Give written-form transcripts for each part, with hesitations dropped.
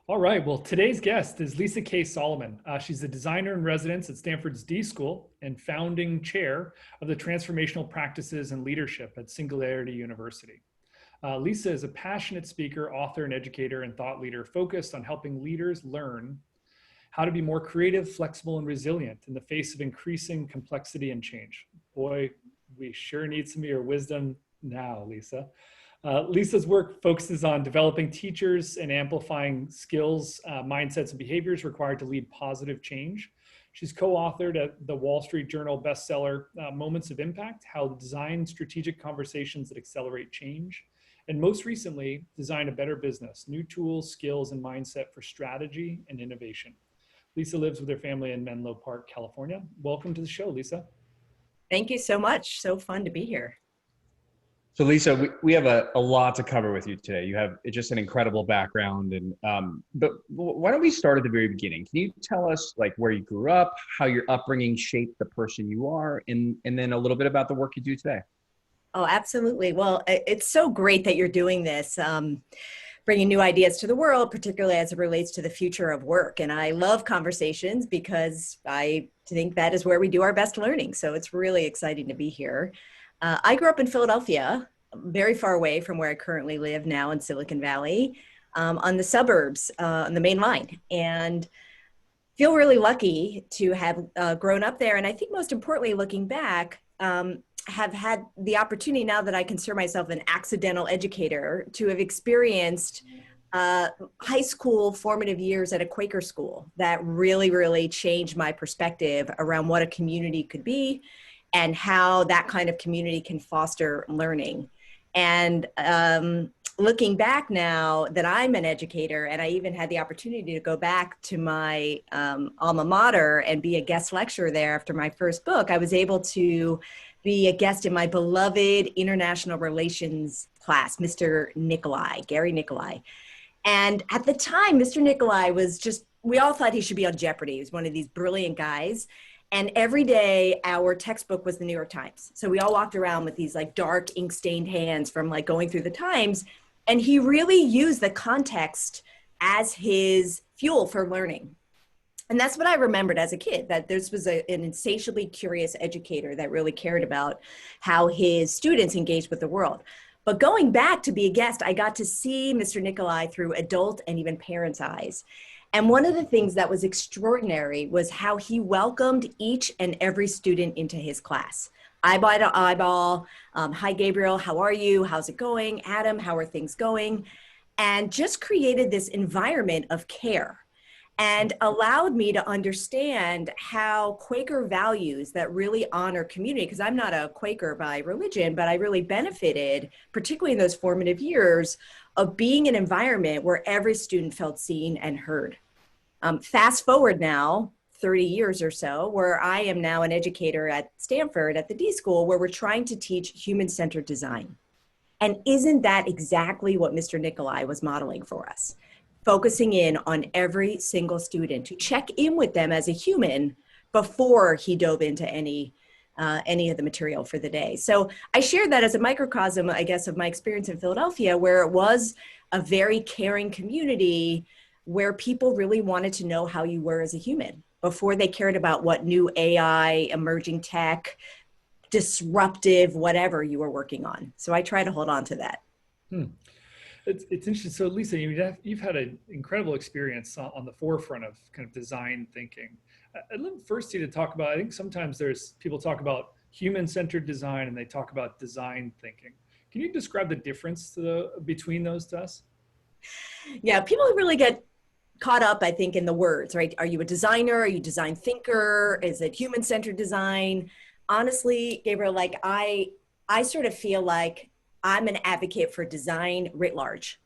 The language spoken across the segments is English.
All right. Well, today's guest is Lisa K. Solomon. She's a designer in residence at Stanford's D School and founding chair of the Transformational Practices and Leadership at Singularity University. Lisa is a passionate speaker, author, and educator and thought leader focused on helping leaders learn how to be more creative, flexible, and resilient in the face of increasing complexity and change. Boy, we sure need some of your wisdom now, Lisa. Lisa's work focuses on developing teachers and amplifying skills, mindsets, and behaviors required to lead positive change. She's co-authored at the Wall Street Journal bestseller, Moments of Impact, How to Design Strategic Conversations that Accelerate Change. And most recently, Design a Better Business, New Tools, Skills, and Mindset for Strategy and Innovation. Lisa lives with her family in Menlo Park, California. Welcome to the show, Lisa. Thank you so much. So fun to be here. So Lisa, we have a lot to cover with you today. You have just an incredible background, and but why don't we start at the very beginning? Can you tell us like where you grew up, how your upbringing shaped the person you are, and then a little bit about the work you do today? Oh, absolutely. Well, it's so great that you're doing this, bringing new ideas to the world, particularly as it relates to the future of work. And I love conversations because I think that is where we do our best learning. So it's really exciting to be here. I grew up in Philadelphia, very far away from where I currently live now in Silicon Valley, on the suburbs, on the main line, and feel really lucky to have grown up there. And I think most importantly, looking back, have had the opportunity now that I consider myself an accidental educator to have experienced high school formative years at a Quaker school that really, really changed my perspective around what a community could be and how that kind of community can foster learning. And looking back now that I'm an educator, and I even had the opportunity to go back to my alma mater and be a guest lecturer there after my first book, I was able to be a guest in my beloved international relations class, Mr. Nicolai, Gary Nicolai. And at the time, Mr. Nicolai was just, we all thought he should be on Jeopardy. He was one of these brilliant guys. And every day our textbook was the New York Times. So we all walked around with these like dark ink stained hands from like going through the Times. And he really used the context as his fuel for learning. And that's what I remembered as a kid, that this was an insatiably curious educator that really cared about how his students engaged with the world. But going back to be a guest, I got to see Mr. Nicolai through adult and even parents' eyes. And one of the things that was extraordinary was how he welcomed each and every student into his class. Eyeball to eyeball. Hi, Gabriel, how are you? How's it going? Adam, how are things going? And just created this environment of care and allowed me to understand how Quaker values that really honor community, because I'm not a Quaker by religion, but I really benefited, particularly in those formative years, of being an environment where every student felt seen and heard. Fast forward now, 30 years or so, where I am now an educator at Stanford at the D School, where we're trying to teach human-centered design. And isn't that exactly what Mr. Nicolai was modeling for us? Focusing in on every single student to check in with them as a human before he dove into any of the material for the day. So I shared that as a microcosm, I guess, of my experience in Philadelphia, where it was a very caring community where people really wanted to know how you were as a human before they cared about what new AI, emerging tech, disruptive, whatever you were working on. So I try to hold on to that. It's interesting. So Lisa, you've had an incredible experience on the forefront of kind of design thinking. I'd love first you to talk about, I think sometimes people talk about human-centered design and they talk about design thinking. Can you describe the difference between those to us? Yeah, people really get caught up, I think, in the words, right? Are you a designer? Are you a design thinker? Is it human-centered design? Honestly, Gabriel, like I sort of feel like I'm an advocate for design writ large.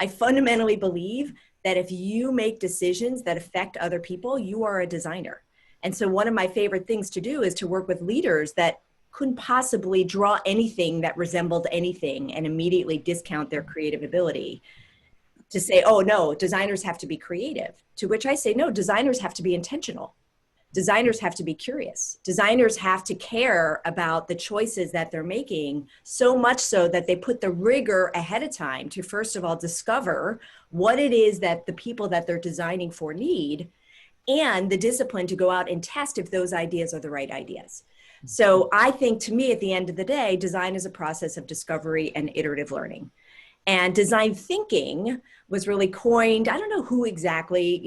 I fundamentally believe that if you make decisions that affect other people, you are a designer. And so one of my favorite things to do is to work with leaders that couldn't possibly draw anything that resembled anything and immediately discount their creative ability. To say, oh no, designers have to be creative. To which I say, no, designers have to be intentional. designers have to be curious. Designers have to care about the choices that they're making, so much so that they put the rigor ahead of time to, first of all, discover what it is that the people that they're designing for need, and the discipline to go out and test if those ideas are the right ideas. So I think, to me, at the end of the day, design is a process of discovery and iterative learning. And design thinking was really coined. I don't know who exactly,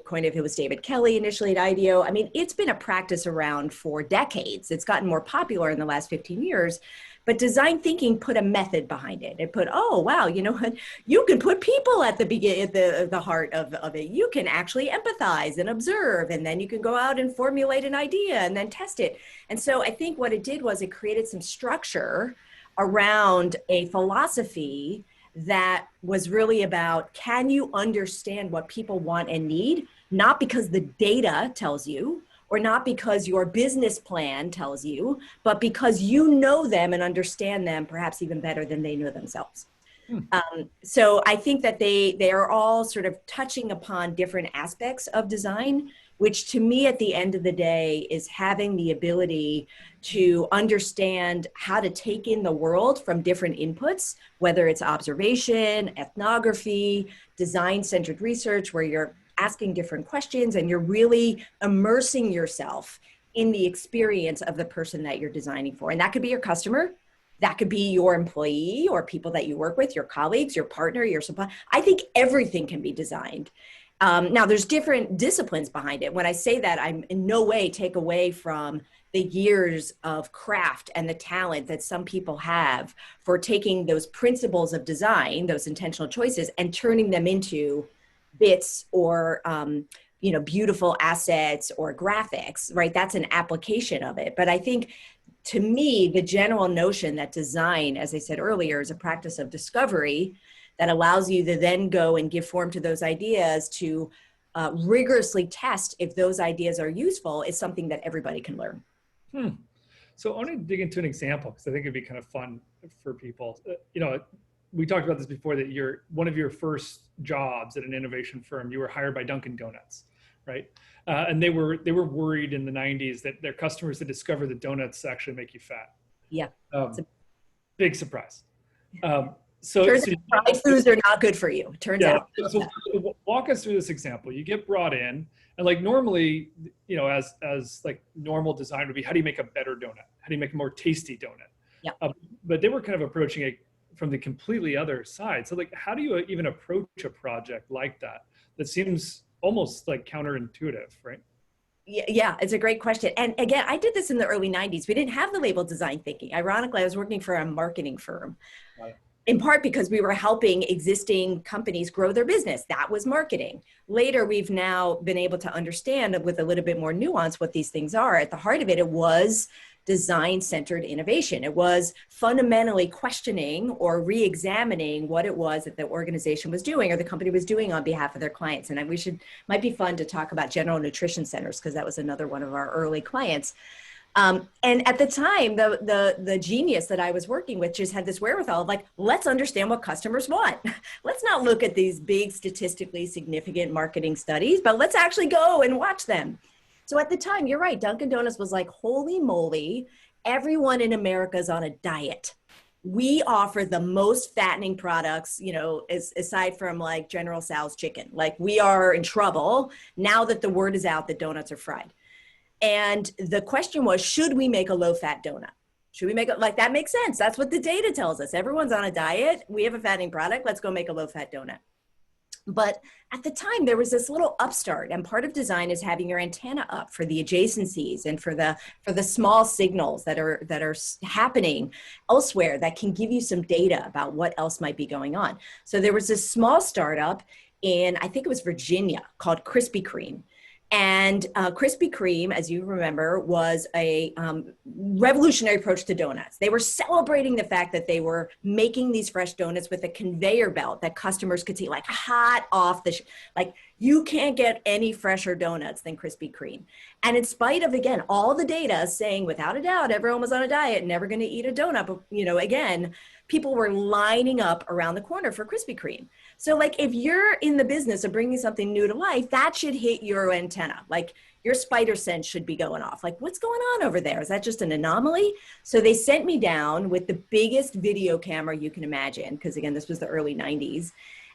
coined it. If it was David Kelly initially at IDEO. I mean, it's been a practice around for decades. It's gotten more popular in the last 15 years. But design thinking put a method behind it. It put, oh, wow, you know what? You can put people at the heart of it. You can actually empathize and observe, and then you can go out and formulate an idea and then test it. And so I think what it did was it created some structure around a philosophy that was really about, can you understand what people want and need? Not because the data tells you, or not because your business plan tells you, but because you know them and understand them perhaps even better than they know themselves. So I think that they are all sort of touching upon different aspects of design, which to me at the end of the day is having the ability to understand how to take in the world from different inputs, whether it's observation, ethnography, design-centered research, where you're asking different questions and you're really immersing yourself in the experience of the person that you're designing for. And that could be your customer, that could be your employee or people that you work with, your colleagues, your partner, your supplier. I think everything can be designed. Now, there's different disciplines behind it. When I say that, I'm in no way take away from the years of craft and the talent that some people have for taking those principles of design, those intentional choices, and turning them into bits or beautiful assets or graphics, right? That's an application of it. But I think, to me, the general notion that design, as I said earlier, is a practice of discovery that allows you to then go and give form to those ideas, to rigorously test if those ideas are useful, is something that everybody can learn. So I want to dig into an example, because I think it'd be kind of fun for people. We talked about this before, that one of your first jobs at an innovation firm, you were hired by Dunkin' Donuts, right? And they were worried in the 90s that their customers had discovered that donuts actually make you fat. Yeah. It's a big surprise. Turns out fried foods are not good for you. Turns out. So walk us through this example. You get brought in, and like normally, as like normal design would be, how do you make a better donut? How do you make a more tasty donut? Yeah. But they were kind of approaching it from the completely other side. So like, how do you even approach a project like that? That seems almost like counterintuitive, right? Yeah, it's a great question. And again, I did this in the early 90s. We didn't have the label design thinking. Ironically, I was working for a marketing firm. In part because we were helping existing companies grow their business. That was marketing. Later, we've now been able to understand with a little bit more nuance what these things are. At the heart of it, it was design-centered innovation. It was fundamentally questioning or re-examining what it was that the organization was doing or the company was doing on behalf of their clients. And might be fun to talk about General Nutrition Centers, because that was another one of our early clients. And at the time, the genius that I was working with just had this wherewithal of like, let's understand what customers want. Let's not look at these big statistically significant marketing studies, but let's actually go and watch them. So at the time, you're right, Dunkin' Donuts was like, holy moly, everyone in America is on a diet. We offer the most fattening products, aside from like General Tso's chicken. Like, we are in trouble now that the word is out that donuts are fried. And the question was, should we make a low-fat donut? Should we make it, like, that makes sense. That's what the data tells us. Everyone's on a diet. We have a fattening product. Let's go make a low-fat donut. But at the time, there was this little upstart, and part of design is having your antenna up for the adjacencies and for the small signals that are happening elsewhere that can give you some data about what else might be going on. So there was this small startup in, I think it was Virginia, called Krispy Kreme. And Krispy Kreme, as you remember, was a revolutionary approach to donuts. They were celebrating the fact that they were making these fresh donuts with a conveyor belt that customers could see, like, hot off like, you can't get any fresher donuts than Krispy Kreme. And in spite of, again, all the data saying, without a doubt, everyone was on a diet, never going to eat a donut, but, again, people were lining up around the corner for Krispy Kreme. So like, if you're in the business of bringing something new to life, that should hit your antenna. Like, your spider sense should be going off. Like, what's going on over there? Is that just an anomaly? So they sent me down with the biggest video camera you can imagine, because again, this was the early 90s.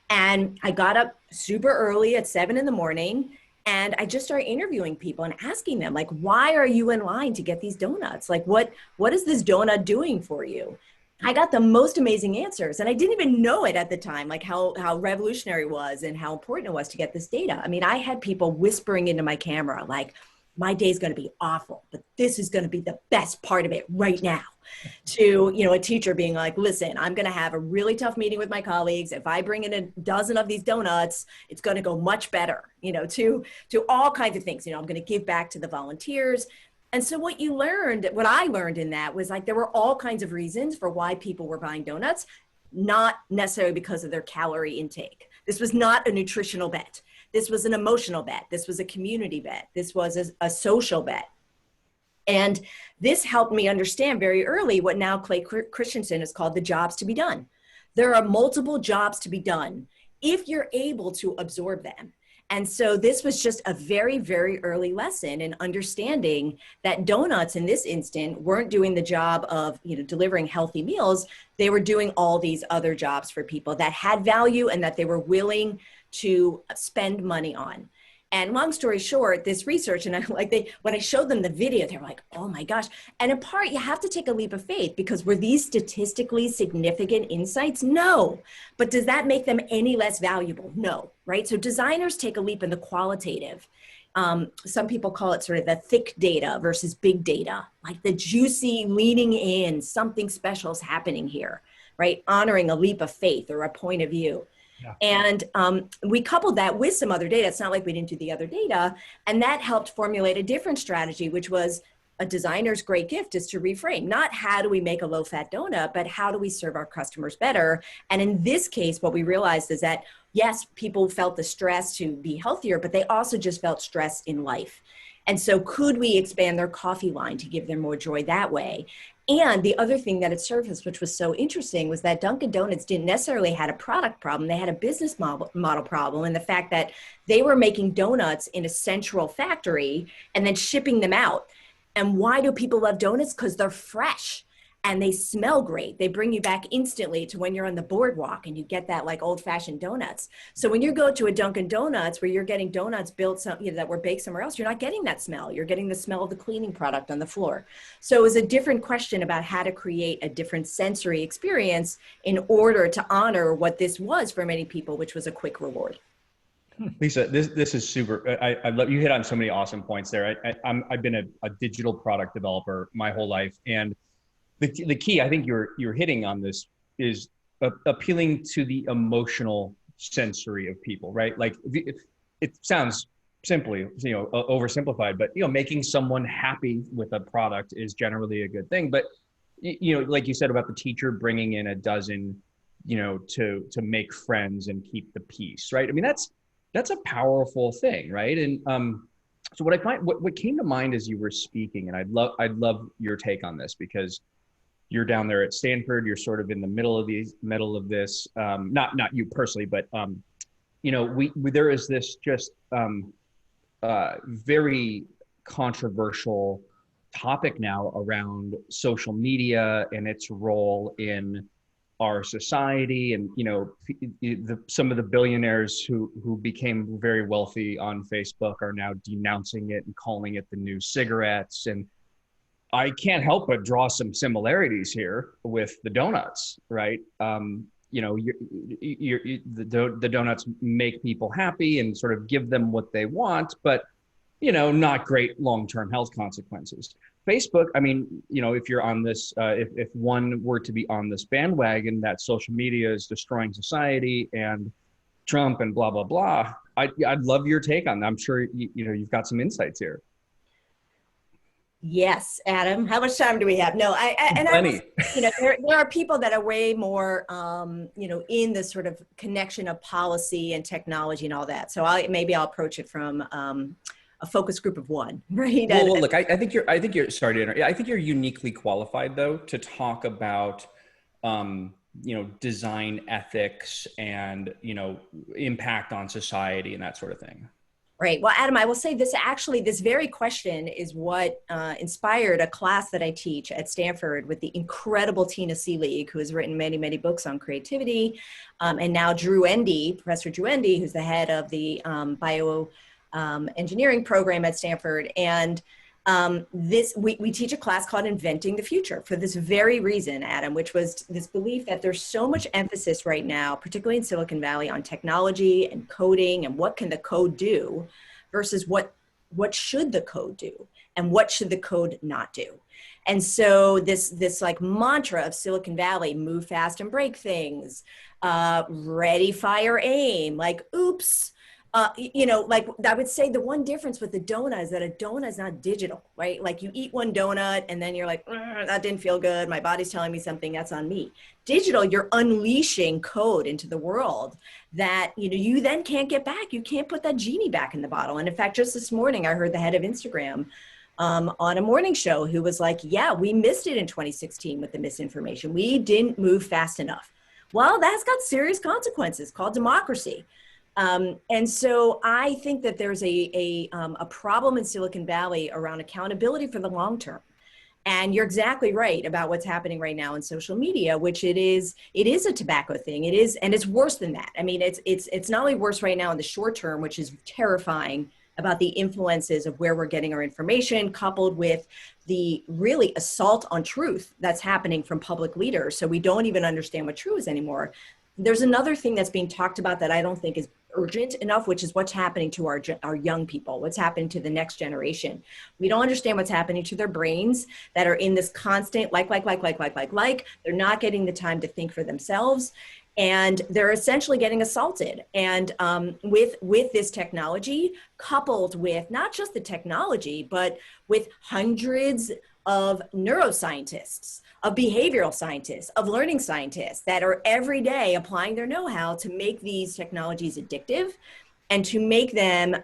And I got up super early at 7 in the morning, and I just started interviewing people and asking them, like, why are you in line to get these donuts? Like, what is this donut doing for you? I got the most amazing answers, and I didn't even know it at the time, like how revolutionary it was and how important it was to get this data. I mean, I had people whispering into my camera, like, my day's going to be awful, but this is going to be the best part of it right now. To, you know, a teacher being like, listen, I'm going to have a really tough meeting with my colleagues. If I bring in a dozen of these donuts, it's going to go much better, you know, to all kinds of things. You know, I'm going to give back to the volunteers. And so what I learned in that was, like, there were all kinds of reasons for why people were buying donuts, not necessarily because of their calorie intake. This was not a nutritional bet. This was an emotional bet. This was a community bet. This was a social bet. And this helped me understand very early what now Clay Christensen has called the jobs to be done. There are multiple jobs to be done if you're able to absorb them. And so this was just a very, very early lesson in understanding that donuts in this instant weren't doing the job of, you know, delivering healthy meals. They were doing all these other jobs for people that had value and that they were willing to spend money on. And long story short, this research, and when I showed them the video, they were like, oh my gosh. And in part, you have to take a leap of faith, because were these statistically significant insights? No. But does that make them any less valuable? No, right? So designers take a leap in the qualitative. Some people call it sort of the thick data versus big data, like the juicy leaning in, something special is happening here, right? Honoring a leap of faith or a point of view. Yeah. And we coupled that with some other data. It's not like we didn't do the other data. And that helped formulate a different strategy, which was a designer's great gift is to reframe, not how do we make a low-fat donut, but how do we serve our customers better? And in this case, what we realized is that, yes, people felt the stress to be healthier, but they also just felt stress in life. And so could we expand their coffee line to give them more joy that way? And the other thing that had surfaced, which was so interesting, was that Dunkin' Donuts didn't necessarily had a product problem. They had a business model problem, and the fact that they were making donuts in a central factory and then shipping them out. And why do people love donuts? Because they're fresh and they smell great. They bring you back instantly to when you're on the boardwalk and you get that like old-fashioned donuts. So when you go to a Dunkin' Donuts where you're getting donuts built that were baked somewhere else, you're not getting that smell. You're getting the smell of the cleaning product on the floor. So it was a different question about how to create a different sensory experience in order to honor what this was for many people, which was a quick reward. Lisa, this is super. I love you hit on so many awesome points there. I've been a digital product developer my whole life, and the key I think you're hitting on this is appealing to the emotional sensory of people, right? Like it sounds simply, oversimplified, but making someone happy with a product is generally a good thing. But like you said about the teacher bringing in a dozen, to make friends and keep the peace, right? I mean, that's a powerful thing, right? And so what came to mind as you were speaking, and I'd love your take on this, because you're down there at Stanford, you're sort of in the middle of this, not you personally, but there is this just very controversial topic now around social media and its role in our society. And some of the billionaires who became very wealthy on Facebook are now denouncing it and calling it the new cigarettes. And I can't help but draw some similarities here with the donuts, right? The donuts make people happy and sort of give them what they want, but not great long-term health consequences. Facebook, I mean, if you're on this, if one were to be on this bandwagon that social media is destroying society and Trump and blah, blah, blah, I'd love your take on that. I'm sure, you've got some insights here. Yes, Adam. How much time do we have? No, there are people that are way more, in the sort of connection of policy and technology and all that. So maybe I'll approach it from a focus group of one, right? Well, look, I think you're sorry to interrupt. I think you're uniquely qualified though to talk about design ethics and, impact on society and that sort of thing? Right. Well, Adam, I will say this very question is what inspired a class that I teach at Stanford with the incredible Tina Seelig, who has written many, many books on creativity. And now Professor Drew Endy, who's the head of the engineering program at Stanford. And we teach a class called Inventing the Future for this very reason, Adam, which was this belief that there's so much emphasis right now, particularly in Silicon Valley, on technology and coding and what can the code do versus what should the code do and what should the code not do. And so this like mantra of Silicon Valley, move fast and break things, ready, fire, aim, like, oops. Like I would say the one difference with the donut is that a donut is not digital, right? Like you eat one donut and then you're like, that didn't feel good. My body's telling me something, that's on me. Digital, you're unleashing code into the world that, you then can't get back. You can't put that genie back in the bottle. And in fact, just this morning, I heard the head of Instagram on a morning show who was like, yeah, we missed it in 2016 with the misinformation. We didn't move fast enough. Well, that's got serious consequences called democracy. And so I think that there's a problem in Silicon Valley around accountability for the long term. And you're exactly right about what's happening right now in social media, which it is a tobacco thing. It is, and it's worse than that. I mean, it's not only worse right now in the short term, which is terrifying about the influences of where we're getting our information, coupled with the really assault on truth that's happening from public leaders. So we don't even understand what true is anymore. There's another thing that's being talked about that I don't think is urgent enough, which is what's happening to our young people, what's happening to the next generation. We don't understand what's happening to their brains that are in this constant like. They're not getting the time to think for themselves. And they're essentially getting assaulted. And with this technology, coupled with not just the technology, but with hundreds of neuroscientists, of behavioral scientists, of learning scientists that are every day applying their know-how to make these technologies addictive and to make them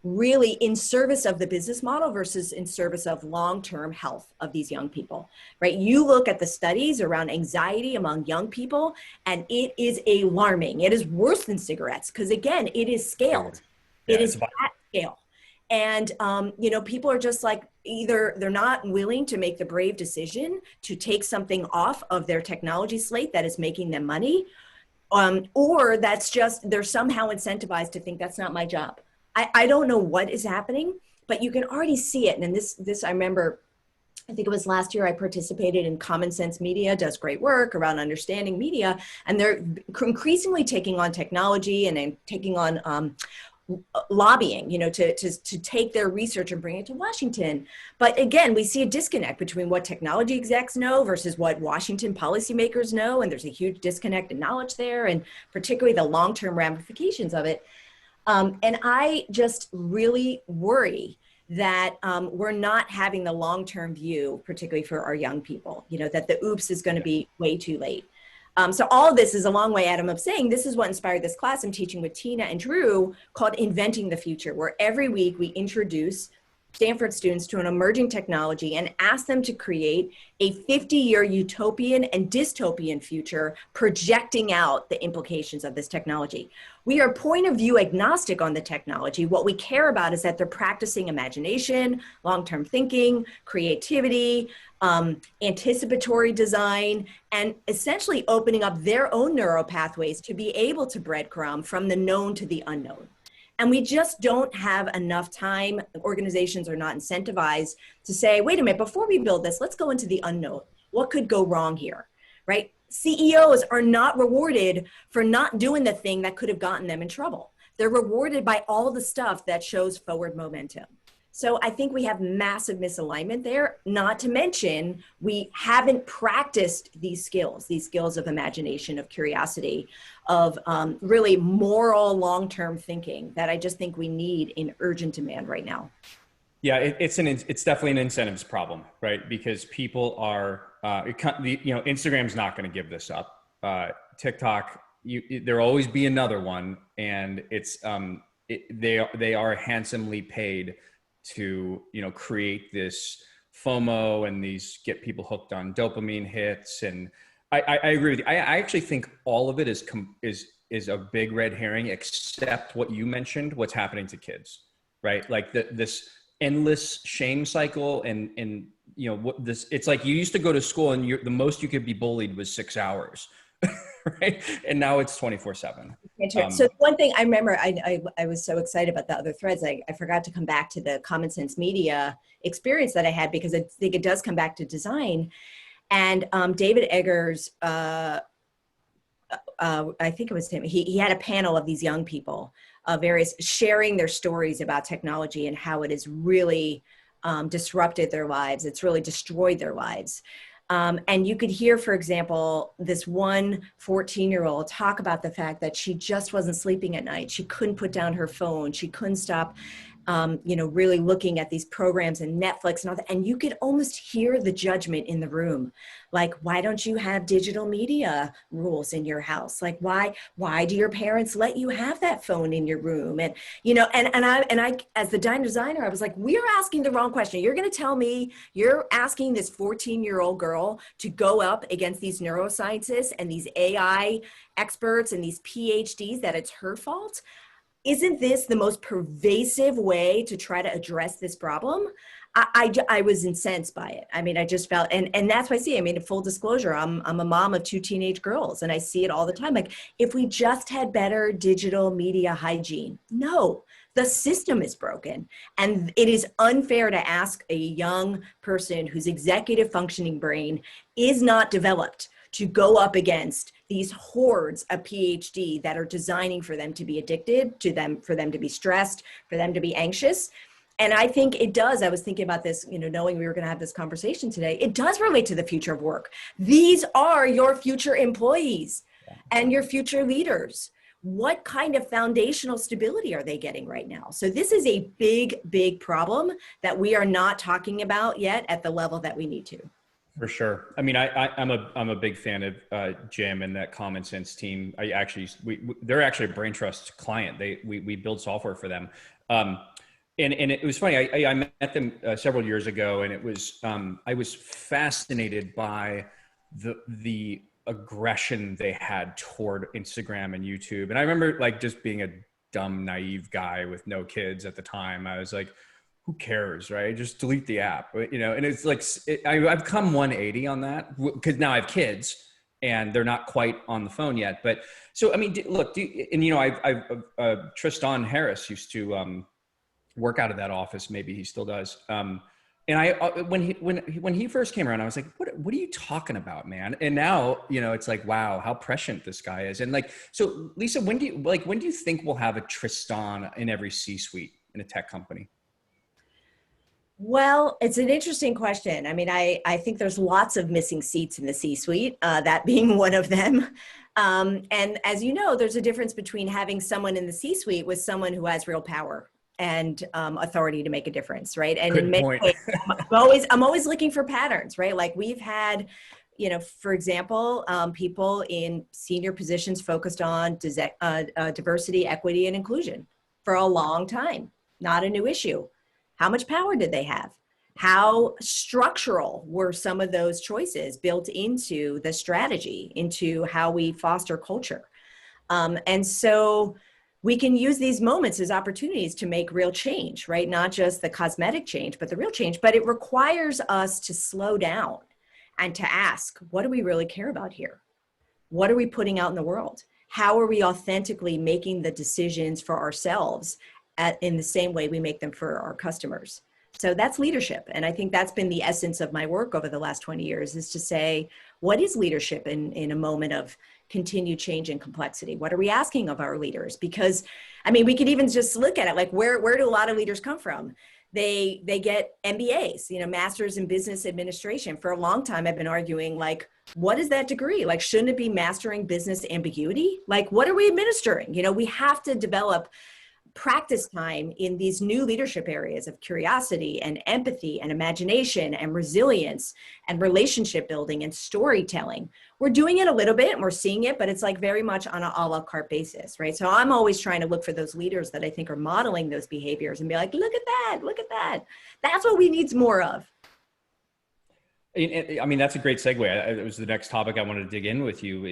really in service of the business model versus in service of long-term health of these young people, right? You look at the studies around anxiety among young people, and it is alarming. It is worse than cigarettes because, again, it is scaled. Yeah, it is at scale. And, people are just like, either they're not willing to make the brave decision to take something off of their technology slate that is making them money, or that's just, they're somehow incentivized to think that's not my job. I don't know what is happening, but you can already see it. And this I remember, I think it was last year, I participated in Common Sense Media, does great work around understanding media. And they're increasingly taking on technology and then taking on lobbying, to take their research and bring it to Washington. But again, we see a disconnect between what technology execs know versus what Washington policymakers know. And there's a huge disconnect in knowledge there, and particularly the long-term ramifications of it. And I just really worry that we're not having the long-term view, particularly for our young people, that the oops is going to be way too late. So all of this is a long way, Adam, of saying this is what inspired this class I'm teaching with Tina and Drew called Inventing the Future, where every week we introduce Stanford students to an emerging technology and ask them to create a 50-year utopian and dystopian future, projecting out the implications of this technology. We are point of view agnostic on the technology. What we care about is that they're practicing imagination, long-term thinking, creativity, anticipatory design, and essentially opening up their own neural pathways to be able to breadcrumb from the known to the unknown. And we just don't have enough time. Organizations are not incentivized to say, wait a minute, before we build this, let's go into the unknown. What could go wrong here, right? CEOs are not rewarded for not doing the thing that could have gotten them in trouble. They're rewarded by all the stuff that shows forward momentum. So I think we have massive misalignment there, not to mention we haven't practiced these skills of imagination, of curiosity, of really moral long-term thinking that I just think we need in urgent demand right now. Yeah, it's definitely an incentives problem, right? Because people are, Instagram's not going to give this up. TikTok, there'll always be another one, and they are handsomely paid to create this FOMO and get people hooked on dopamine hits. And I agree with you. I actually think all of it is a big red herring, except what you mentioned, what's happening to kids, right? Like this endless shame cycle, and you know what this. It's like you used to go to school, and the most you could be bullied was 6 hours, right? And now it's 24/7. So one thing I remember, I was so excited about the other threads. I forgot to come back to the Common Sense Media experience that I had, because I think it does come back to design. And David Eggers, I think it was him, he had a panel of these young people, various sharing their stories about technology and how it has really disrupted their lives. It's really destroyed their lives. And you could hear, for example, this one 14-year-old talk about the fact that she just wasn't sleeping at night. She couldn't put down her phone. She couldn't stop, really looking at these programs and Netflix and all that. And you could almost hear the judgment in the room. Like, why don't you have digital media rules in your house? Like, why do your parents let you have that phone in your room? And, and I, as the designer, I was like, we're asking the wrong question. You're going to tell me you're asking this 14-year-old girl to go up against these neuroscientists and these AI experts and these PhDs that it's her fault? Isn't this the most pervasive way to try to address this problem? I was incensed by it. I mean, I just felt, and that's what I see. I mean, full disclosure, I'm a mom of 2 teenage girls, and I see it all the time. Like, if we just had better digital media hygiene. No, the system is broken. And it is unfair to ask a young person whose executive functioning brain is not developed to go up against these hordes of PhD that are designing for them to be addicted, for them to be stressed, for them to be anxious. And I think it does. I was thinking about this, knowing we were going to have this conversation today. It does relate to the future of work. These are your future employees and your future leaders. What kind of foundational stability are they getting right now? So this is a big, big problem that we are not talking about yet at the level that we need to. For sure. I mean, I'm a big fan of Jim and that Common Sense team. They're actually a Brain Trust client. We build software for them. And it was funny. I met them several years ago, and it was I was fascinated by the aggression they had toward Instagram and YouTube. And I remember like just being a dumb, naive guy with no kids at the time. I was like, who cares, right? Just delete the app, and it's like, I've come 180 on that because now I have kids and they're not quite on the phone yet. But so, I mean, look, Tristan Harris used to work out of that office. Maybe he still does. And when he first came around, I was like, what are you talking about, man? And now, it's like, wow, how prescient this guy is. And like, so Lisa, when do you think we'll have a Tristan in every C-suite in a tech company? Well, it's an interesting question. I mean, I think there's lots of missing seats in the C-suite, that being one of them. And as you know, there's a difference between having someone in the C-suite with someone who has real power and authority to make a difference, right? And Good in many point. ways, I'm always looking for patterns, right? Like we've had, for example, people in senior positions focused on diversity, equity, and inclusion for a long time. Not a new issue. How much power did they have? How structural were some of those choices built into the strategy, into how we foster culture? And so we can use these moments as opportunities to make real change, right? Not just the cosmetic change, but the real change. But it requires us to slow down and to ask, what do we really care about here? What are we putting out in the world? How are we authentically making the decisions for ourselves in the same way we make them for our customers? So that's leadership. And I think that's been the essence of my work over the last 20 years, is to say, what is leadership in a moment of continued change and complexity? What are we asking of our leaders? Because, I mean, we could even just look at it, like where do a lot of leaders come from? They get MBAs, Masters in Business Administration. For a long time, I've been arguing, like, what is that degree? Like, shouldn't it be Mastering Business Ambiguity? Like, what are we administering? We have to develop practice time in these new leadership areas of curiosity and empathy and imagination and resilience and relationship building and storytelling. We're doing it a little bit and we're seeing it, but it's like very much on an a la carte basis, right? So I'm always trying to look for those leaders that I think are modeling those behaviors and be like, look at that, look at that. That's what we need more of. I mean, that's a great segue. It was the next topic I wanted to dig in with you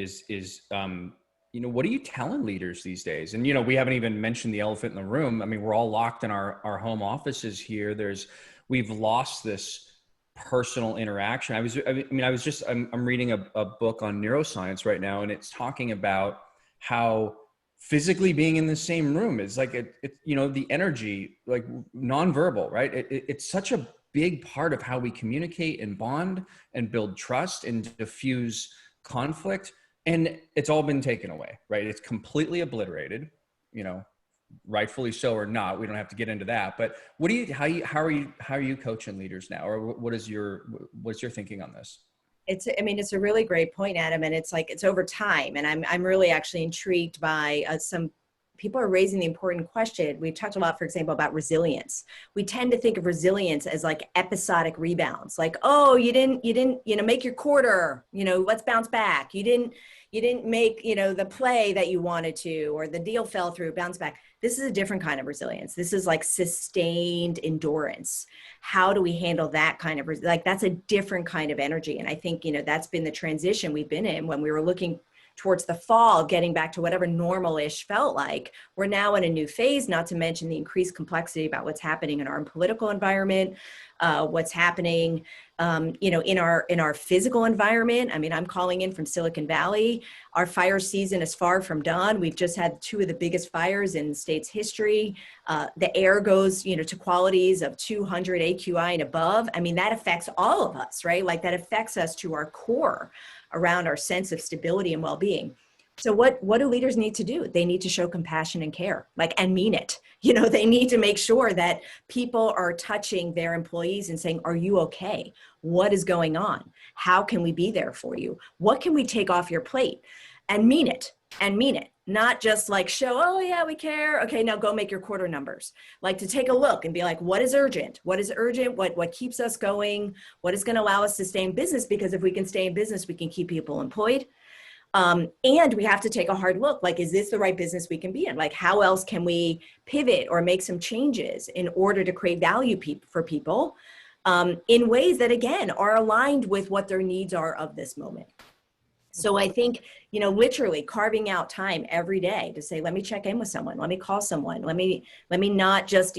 what are you telling leaders these days? And, we haven't even mentioned the elephant in the room. I mean, we're all locked in our home offices here. We've lost this personal interaction. I'm reading a book on neuroscience right now, and it's talking about how physically being in the same room is like the energy, like nonverbal, right? It's such a big part of how we communicate and bond and build trust and diffuse conflict. And it's all been taken away, right? It's completely obliterated, rightfully so or not. We don't have to get into that. But how are you coaching leaders now? Or what's your thinking on this? It's a really great point, Adam. And it's over time. And I'm really actually intrigued by some people are raising the important question. We've talked a lot, for example, about resilience. We tend to think of resilience as like episodic rebounds, like, oh, you didn't, make your quarter, let's bounce back. You didn't make, the play that you wanted to, or the deal fell through, bounce back. This is a different kind of resilience. This is like sustained endurance. How do we handle that kind of, that's a different kind of energy. And I think, that's been the transition we've been in when we were looking towards the fall, getting back to whatever normal-ish felt like. We're now in a new phase, not to mention the increased complexity about what's happening in our political environment, what's happening, in our physical environment. I mean, I'm calling in from Silicon Valley. Our fire season is far from done. We've just had two of the biggest fires in the state's history. The air goes, to qualities of 200 AQI and above. I mean, that affects all of us, right? Like that affects us to our core around our sense of stability and well-being. So what do leaders need to do? They need to show compassion and care, and mean it. They need to make sure that people are touching their employees and saying, are you okay? What is going on? How can we be there for you? What can we take off your plate? And mean it. Not just like show, oh yeah, we care. Okay, now go make your quarter numbers. Like to take a look and be like, what is urgent? What keeps us going? What is going to allow us to stay in business? Because if we can stay in business, we can keep people employed. And we have to take a hard look, like, is this the right business we can be in? Like, how else can we pivot or make some changes in order to create value for people in ways that, again, are aligned with what their needs are of this moment? So I think, literally carving out time every day to say, let me check in with someone, let me call someone, let me not just,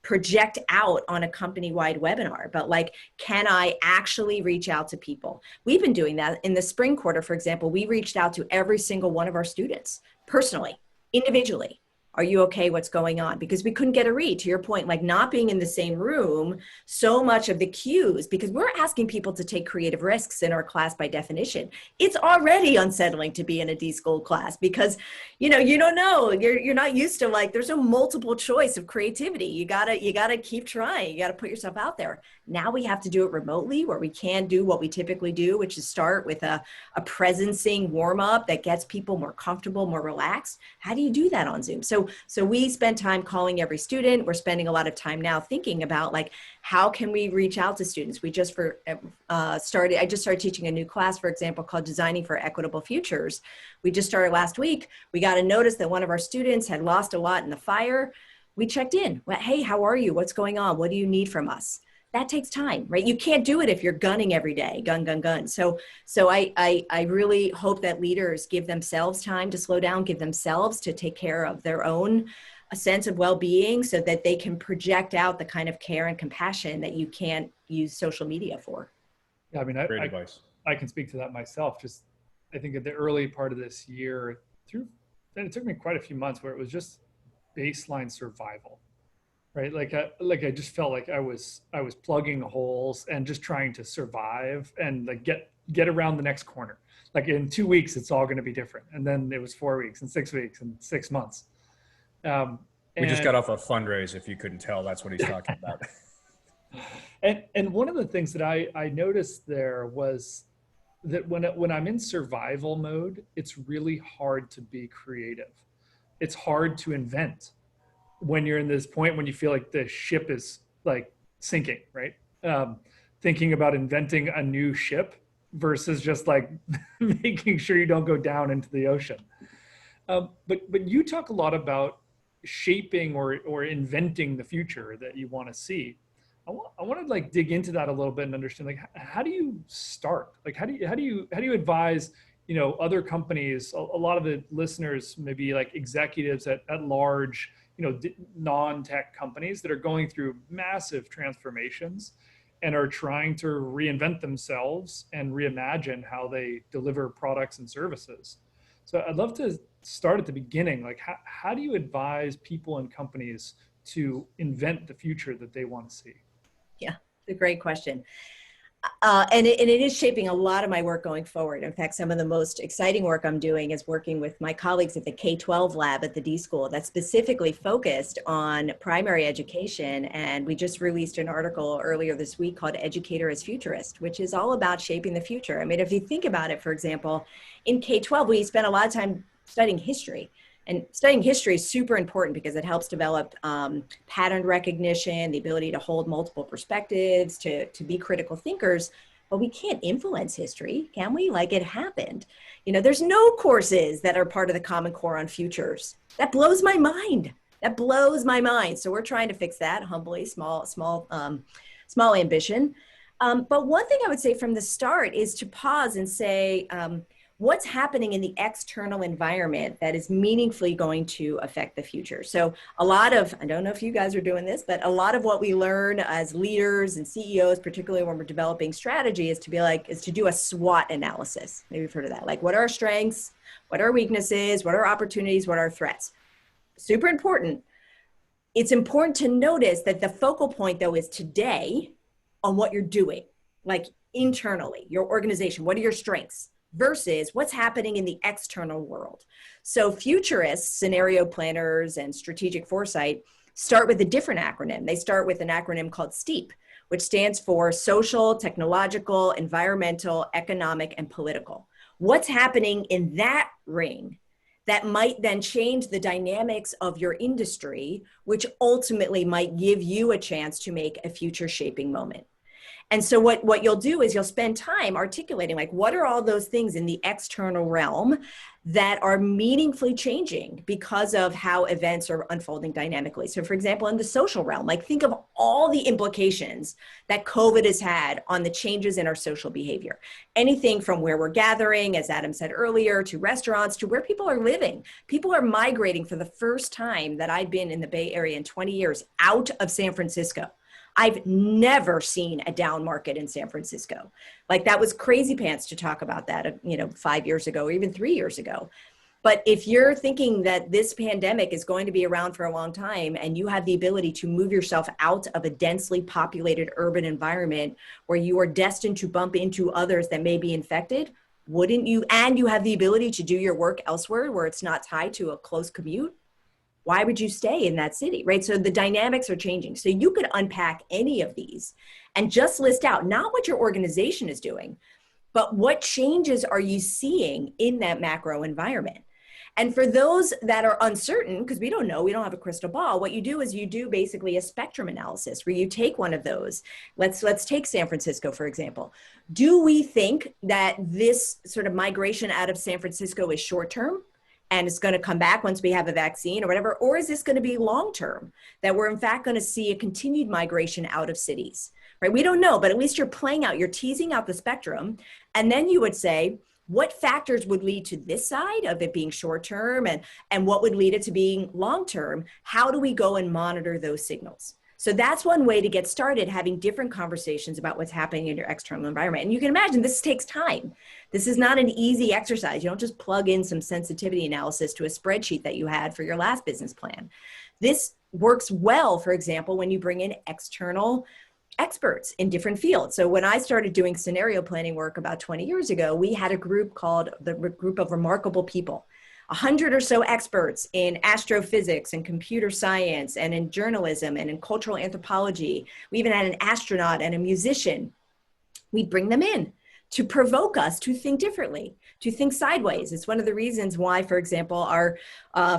project out on a company-wide webinar, but like, can I actually reach out to people? We've been doing that in the spring quarter, for example. We reached out to every single one of our students personally, individually. Are you okay? What's going on? Because we couldn't get a read, to your point, like not being in the same room, so much of the cues, because we're asking people to take creative risks in our class by definition. It's already unsettling to be in a D-School class because, you don't know, you're not used to there's no multiple choice of creativity. You gotta keep trying. You gotta put yourself out there. Now we have to do it remotely where we can do what we typically do, which is start with a presencing warm up that gets people more comfortable, more relaxed. How do you do that on Zoom? So we spend time calling every student. We're spending a lot of time now thinking about how can we reach out to students? I just started teaching a new class, for example, called Designing for Equitable Futures. We just started last week. We got a notice that one of our students had lost a lot in the fire. We checked in. Hey, how are you? What's going on? What do you need from us? That takes time, right? You can't do it if you're gunning every day, gun. So I really hope that leaders give themselves time to slow down, give themselves to take care of their own sense of well-being so that they can project out the kind of care and compassion that you can't use social media for. Yeah, I mean, Great advice. I can speak to that myself. Just, I think at the early part of this year it took me quite a few months where it was just baseline survival. Right. I just felt like I was plugging holes and just trying to survive and get around the next corner. Like in 2 weeks, it's all going to be different. And then it was 4 weeks and 6 weeks and 6 months. We just got off a fundraise. If you couldn't tell, that's what he's talking about. And one of the things that I noticed there was that when I'm in survival mode, it's really hard to be creative. It's hard to invent when you're in this point when you feel like the ship is sinking, right? Thinking about inventing a new ship versus just making sure you don't go down into the ocean. But you talk a lot about shaping or inventing the future that you want to see. I want to like dig into that a little bit and understand like how do you start? Like how do you advise, you know, other companies? A lot of the listeners maybe like executives at large, you know, non-tech companies that are going through massive transformations and are trying to reinvent themselves and reimagine how they deliver products and services. So I'd love to start at the beginning. Like how do you advise people and companies to invent the future that they want to see? Yeah, it's a great question. And it is shaping a lot of my work going forward. In fact, some of the most exciting work I'm doing is working with my colleagues at the K-12 lab at the D School that's specifically focused on primary education. And we just released an article earlier this week called Educator as Futurist, which is all about shaping the future. I mean, if you think about it, for example, in K-12, we spend a lot of time studying history. And studying history is super important because it helps develop pattern recognition, the ability to hold multiple perspectives, to be critical thinkers. But we can't influence history, can we? Like it happened. You know, there's no courses that are part of the Common Core on futures. That blows my mind. That blows my mind. So we're trying to fix that humbly, small ambition. But one thing I would say from the start is to pause and say, what's happening in the external environment that is meaningfully going to affect the future. So a lot of, I don't know if you guys are doing this, but a lot of what we learn as leaders and CEOs, particularly when we're developing strategy, is to do a SWOT analysis. Maybe you've heard of that. Like, what are our strengths? What are our weaknesses? What are our opportunities? What are our threats? Super important. It's important to notice that the focal point, though, is today on what you're doing, like internally, your organization. What are your strengths? Versus what's happening in the external world. So futurists, scenario planners, and strategic foresight start with a different acronym. They start with an acronym called STEEP, which stands for social, technological, environmental, economic, and political. What's happening in that ring that might then change the dynamics of your industry, which ultimately might give you a chance to make a future shaping moment. And so what you'll do is you'll spend time articulating, like, what are all those things in the external realm that are meaningfully changing because of how events are unfolding dynamically. So for example, in the social realm, like think of all the implications that COVID has had on the changes in our social behavior. Anything from where we're gathering, as Adam said earlier, to restaurants, to where people are living. People are migrating for the first time that I've been in the Bay Area in 20 years out of San Francisco. I've never seen a down market in San Francisco. Like that was crazy pants to talk about that, 5 years ago, or even 3 years ago. But if you're thinking that this pandemic is going to be around for a long time and you have the ability to move yourself out of a densely populated urban environment where you are destined to bump into others that may be infected, wouldn't you? And you have the ability to do your work elsewhere where it's not tied to a close commute. Why would you stay in that city, right? So the dynamics are changing. So you could unpack any of these and just list out not what your organization is doing, but what changes are you seeing in that macro environment? And for those that are uncertain, because we don't know, we don't have a crystal ball, what you do is you do basically a spectrum analysis where you take one of those. Let's take San Francisco, for example. Do we think that this sort of migration out of San Francisco is short-term? And it's going to come back once we have a vaccine or whatever? Or is this going to be long-term, that we're in fact going to see a continued migration out of cities, right? We don't know, but at least you're playing out, you're teasing out the spectrum. And then you would say, what factors would lead to this side of it being short-term and what would lead it to being long-term? How do we go and monitor those signals? So that's one way to get started, having different conversations about what's happening in your external environment. And you can imagine this takes time. This is not an easy exercise. You don't just plug in some sensitivity analysis to a spreadsheet that you had for your last business plan. This works well, for example, when you bring in external experts in different fields. So when I started doing scenario planning work about 20 years ago, we had a group called the Group of Remarkable People. 100 or so experts in astrophysics and computer science and in journalism and in cultural anthropology. We even had an astronaut and a musician. We'd bring them in to provoke us to think differently, to think sideways. It's one of the reasons why, for example, our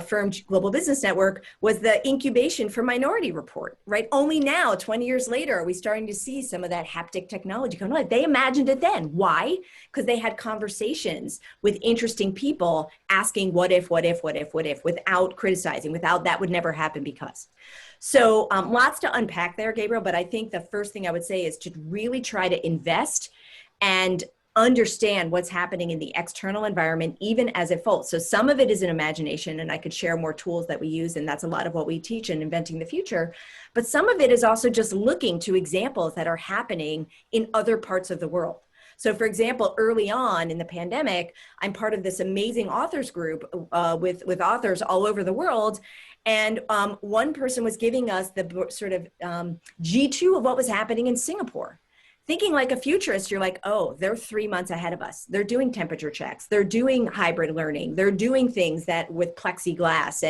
firm Global Business Network was the incubation for Minority Report, right? Only now, 20 years later, are we starting to see some of that haptic technology come on. They imagined it then. Why? Because they had conversations with interesting people asking what if, without criticizing, without that would never happen because. So lots to unpack there, Gabriel, but I think the first thing I would say is to really try to invest and understand what's happening in the external environment, even as it folds. So some of it is an imagination, and I could share more tools that we use, and that's a lot of what we teach in Inventing the Future. But some of it is also just looking to examples that are happening in other parts of the world. So for example, early on in the pandemic, I'm part of this amazing authors group with authors all over the world. And one person was giving us the sort of G2 of what was happening in Singapore. Thinking like a futurist, you're like, oh, they're 3 months ahead of us. They're doing temperature checks. They're doing hybrid learning. They're doing things that with plexiglass.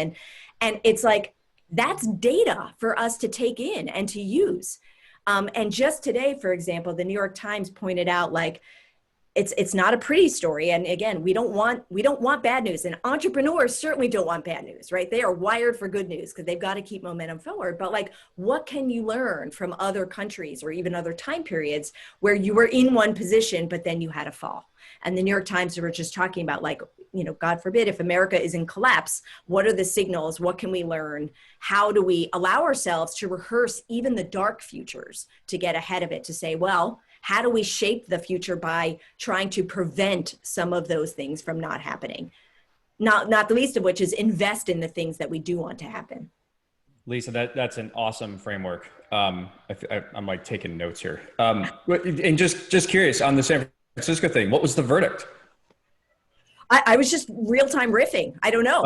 And it's like, that's data for us to take in and to use. And just today, for example, the New York Times pointed out, like, it's not a pretty story. And again, we don't want bad news, and entrepreneurs certainly don't want bad news, right? They are wired for good news because they've got to keep momentum forward. But like, what can you learn from other countries or even other time periods where you were in one position, but then you had a fall? And the New York Times were just talking about, like, you know, God forbid, if America is in collapse, what are the signals? What can we learn? How do we allow ourselves to rehearse even the dark futures to get ahead of it, to say, well, how do we shape the future by trying to prevent some of those things from not happening? Not the least of which is invest in the things that we do want to happen. Lisa, that's an awesome framework. I'm like taking notes here. And just curious on the San Francisco thing, what was the verdict? I was just real-time riffing. I don't know.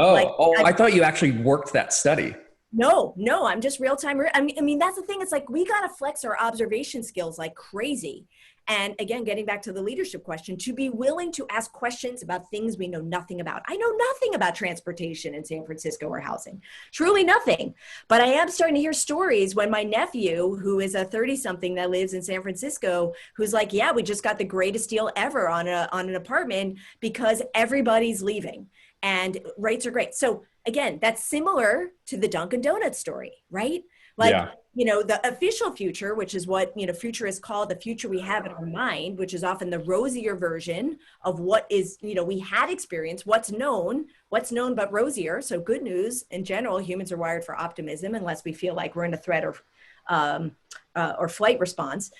I thought you actually worked that study. No, I'm just real time. I mean, that's the thing. It's like, we got to flex our observation skills like crazy. And again, getting back to the leadership question, to be willing to ask questions about things we know nothing about. I know nothing about transportation in San Francisco or housing, truly nothing. But I am starting to hear stories when my nephew, who is a 30-something that lives in San Francisco, who's like, yeah, we just got the greatest deal ever on an apartment because everybody's leaving and rates are great. So again, that's similar to the Dunkin' Donuts story, right? Like, yeah. You know, the official future, which is what, you know, futurists call the future we have in our mind, which is often the rosier version of what is, you know, we had experienced, what's known but rosier. So good news in general, humans are wired for optimism unless we feel like we're in a threat or flight response.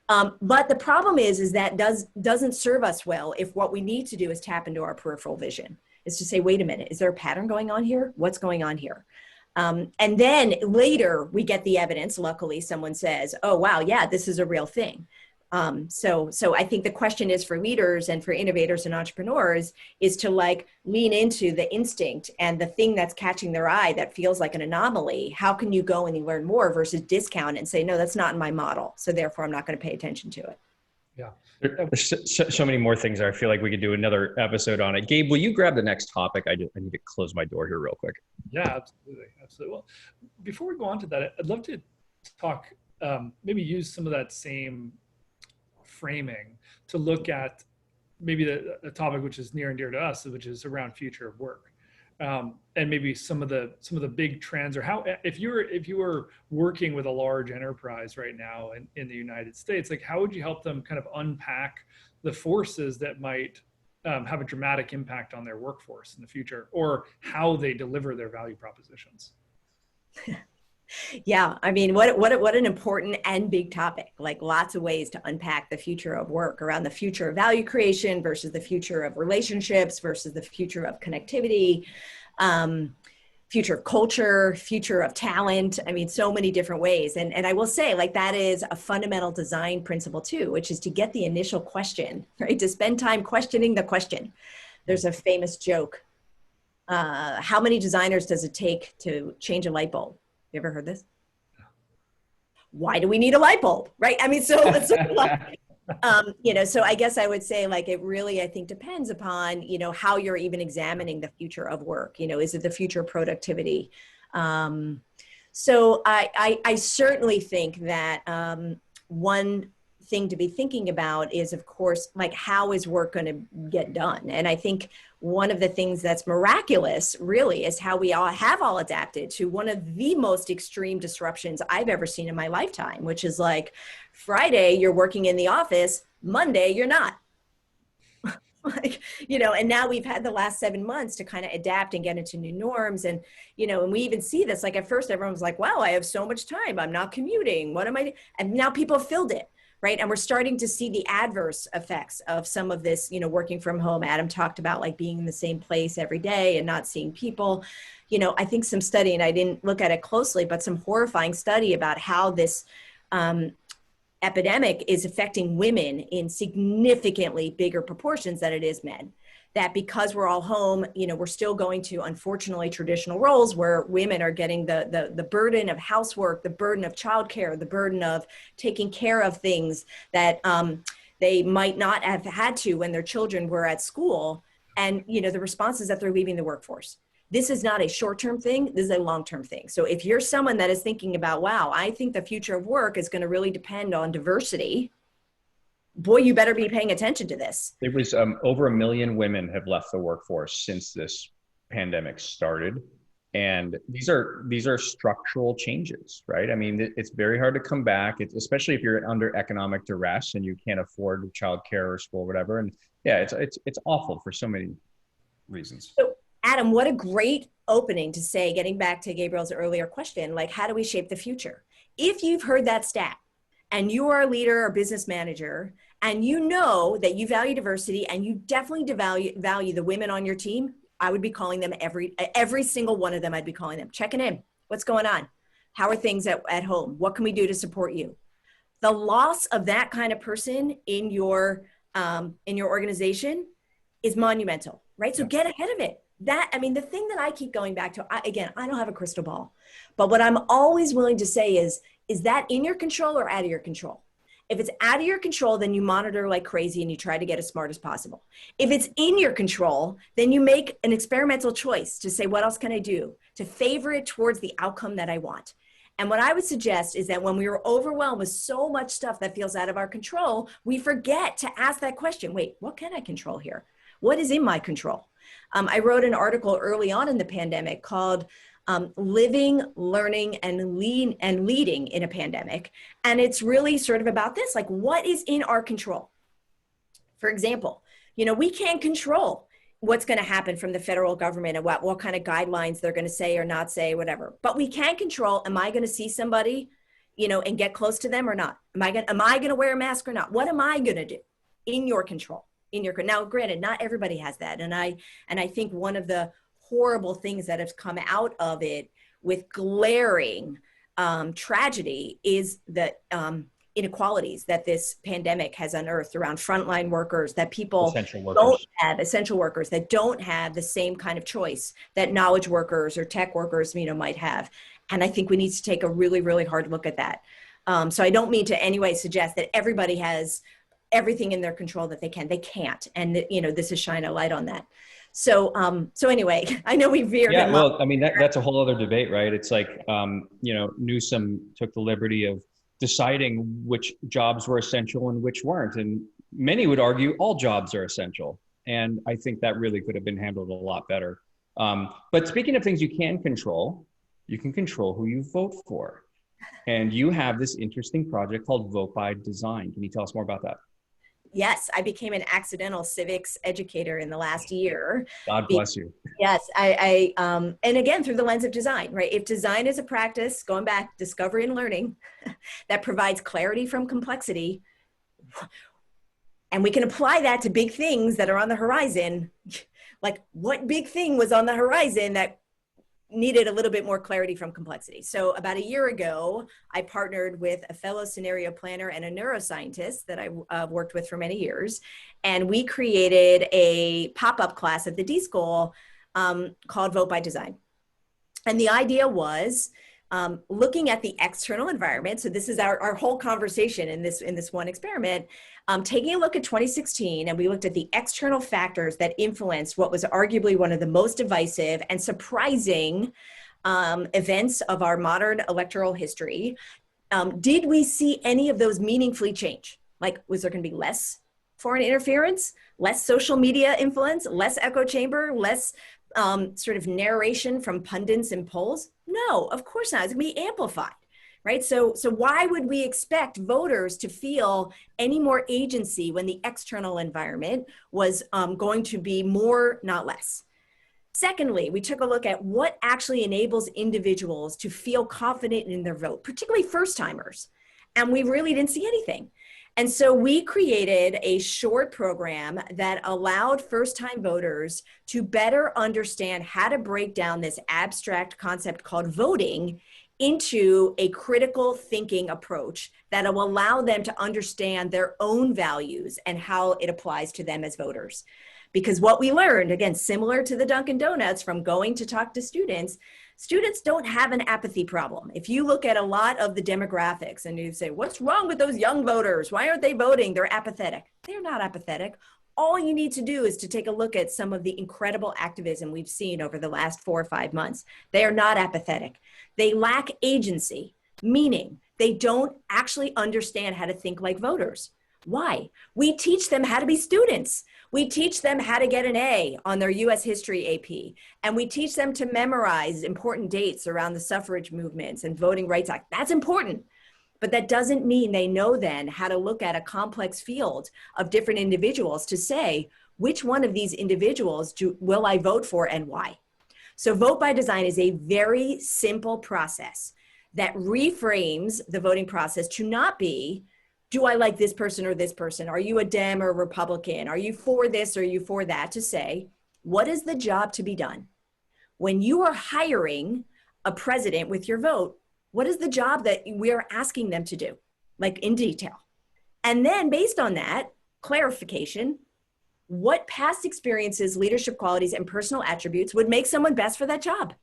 But the problem is that doesn't serve us well if what we need to do is tap into our peripheral vision. Is to say, wait a minute, is there a pattern going on here? What's going on here? And then later we get the evidence. Luckily, someone says, oh, wow, yeah, this is a real thing. So I think the question is for leaders and for innovators and entrepreneurs is to like lean into the instinct and the thing that's catching their eye that feels like an anomaly. How can you go and you learn more versus discount and say, no, that's not in my model. So therefore, I'm not going to pay attention to it. Yeah. There's so many more things there. I feel like we could do another episode on it. Gabe, will you grab the next topic? I need to close my door here real quick. Yeah, absolutely. Well, before we go on to that, I'd love to talk, maybe use some of that same framing to look at maybe the topic which is near and dear to us, which is around future of work. And maybe some of the big trends, or how, if you were working with a large enterprise right now in the United States, like how would you help them kind of unpack the forces that might have a dramatic impact on their workforce in the future, or how they deliver their value propositions? Yeah, I mean, what an important and big topic. Like lots of ways to unpack the future of work around the future of value creation versus the future of relationships versus the future of connectivity, future culture, future of talent. I mean, so many different ways. And I will say, like, that is a fundamental design principle too, which is to get the initial question, right? To spend time questioning the question. There's a famous joke. How many designers does it take to change a light bulb? You ever heard this? Why do we need a light bulb, right? I mean, so it's sort of like, you know, so I guess I would say, like, it really, I think, depends upon, you know, how you're even examining the future of work. You know, is it the future of productivity? So I certainly think that one thing to be thinking about is, of course, like, how is work going to get done? And I think one of the things that's miraculous really is how we all adapted to one of the most extreme disruptions I've ever seen in my lifetime, which is like Friday, you're working in the office, Monday, you're not. Like, and now we've had the last 7 months to kind of adapt and get into new norms. And, and we even see this, like at first everyone was like, wow, I have so much time. I'm not commuting. What am I doing? And now people have filled it. Right. And we're starting to see the adverse effects of some of this, working from home. Adam talked about like being in the same place every day and not seeing people. I think some study, and I didn't look at it closely, but some horrifying study about how this epidemic is affecting women in significantly bigger proportions than it is men. That because we're all home, we're still going to, unfortunately, traditional roles where women are getting the burden of housework, the burden of childcare, the burden of taking care of things that they might not have had to when their children were at school. And, the response is that they're leaving the workforce. This is not a short-term thing. This is a long-term thing. So if you're someone that is thinking about, wow, I think the future of work is going to really depend on diversity, boy, you better be paying attention to this. It was over 1 million women have left the workforce since this pandemic started. And these are structural changes, right? I mean, it's very hard to come back, especially if you're under economic duress and you can't afford childcare or school or whatever. And yeah, it's awful for so many reasons. So, Adam, what a great opening to say, getting back to Gabriel's earlier question, like, how do we shape the future? If you've heard that stat and you are a leader or business manager, and you know that you value diversity and you definitely value the women on your team, I would be calling them every single one of them. I'd be calling them, checking in. What's going on? How are things at home? What can we do to support you? The loss of that kind of person in your organization is monumental, right? So get ahead of it. The thing that I keep going back to, I don't have a crystal ball, but what I'm always willing to say is that in your control or out of your control? If it's out of your control, then you monitor like crazy and you try to get as smart as possible. If it's in your control, then you make an experimental choice to say, what else can I do to favor it towards the outcome that I want? And what I would suggest is that when we are overwhelmed with so much stuff that feels out of our control, we forget to ask that question, wait, what can I control here? What is in my control? I wrote an article early on in the pandemic called Living, Learning, and Leading in a Pandemic. And it's really sort of about this, like, what is in our control? For example, we can't control what's going to happen from the federal government and what kind of guidelines they're going to say or not say, whatever. But we can control, am I going to see somebody, and get close to them or not? Am I going to wear a mask or not? What am I going to do? In your control. Now, granted, not everybody has that. And I think one of the horrible things that have come out of it with glaring tragedy is that inequalities that this pandemic has unearthed around frontline workers, that people essential workers that don't have the same kind of choice that knowledge workers or tech workers, might have. And I think we need to take a really, really hard look at that. So I don't mean to any way suggest that everybody has everything in their control that they can. They can't. And, this is shine a light on that. So anyway, I know we veered. Yeah, well, that's a whole other debate, right? It's like, Newsom took the liberty of deciding which jobs were essential and which weren't. And many would argue all jobs are essential. And I think that really could have been handled a lot better. But speaking of things you can control who you vote for. And you have this interesting project called Vote by Design. Can you tell us more about that? Yes, I became an accidental civics educator in the last year. God bless you. Yes, I and again, through the lens of design, right? If design is a practice, going back, discovery and learning, that provides clarity from complexity, and we can apply that to big things that are on the horizon, like what big thing was on the horizon that needed a little bit more clarity from complexity. So about a year ago, I partnered with a fellow scenario planner and a neuroscientist that I worked with for many years. And we created a pop-up class at the D School called Vote by Design. And the idea was looking at the external environment. So this is our whole conversation in this one experiment, taking a look at 2016, and we looked at the external factors that influenced what was arguably one of the most divisive and surprising events of our modern electoral history. Did we see any of those meaningfully change? Like, was there going to be less foreign interference, less social media influence, less echo chamber, less sort of narration from pundits and polls? No, of course not. It's going to be amplified, right? So why would we expect voters to feel any more agency when the external environment was going to be more, not less? Secondly, we took a look at what actually enables individuals to feel confident in their vote, particularly first timers. And we really didn't see anything. And so we created a short program that allowed first-time voters to better understand how to break down this abstract concept called voting into a critical thinking approach that will allow them to understand their own values and how it applies to them as voters. Because what we learned, again, similar to the Dunkin' Donuts from going to talk to students, students don't have an apathy problem. If you look at a lot of the demographics and you say, what's wrong with those young voters? Why aren't they voting? They're apathetic. They're not apathetic. All you need to do is to take a look at some of the incredible activism we've seen over the last 4 or 5 months. They are not apathetic. They lack agency, meaning they don't actually understand how to think like voters. Why? We teach them how to be students. We teach them how to get an A on their US history AP. And we teach them to memorize important dates around the suffrage movements and Voting Rights Act. That's important. But that doesn't mean they know then how to look at a complex field of different individuals to say, which one of these individuals will I vote for and why? So Vote by Design is a very simple process that reframes the voting process to not be, do I like this person or this person? Are you a Dem or Republican? Are you for this or are you for that? To say, what is the job to be done? When you are hiring a president with your vote, what is the job that we're asking them to do, like in detail? And then based on that, clarification, what past experiences, leadership qualities, and personal attributes would make someone best for that job?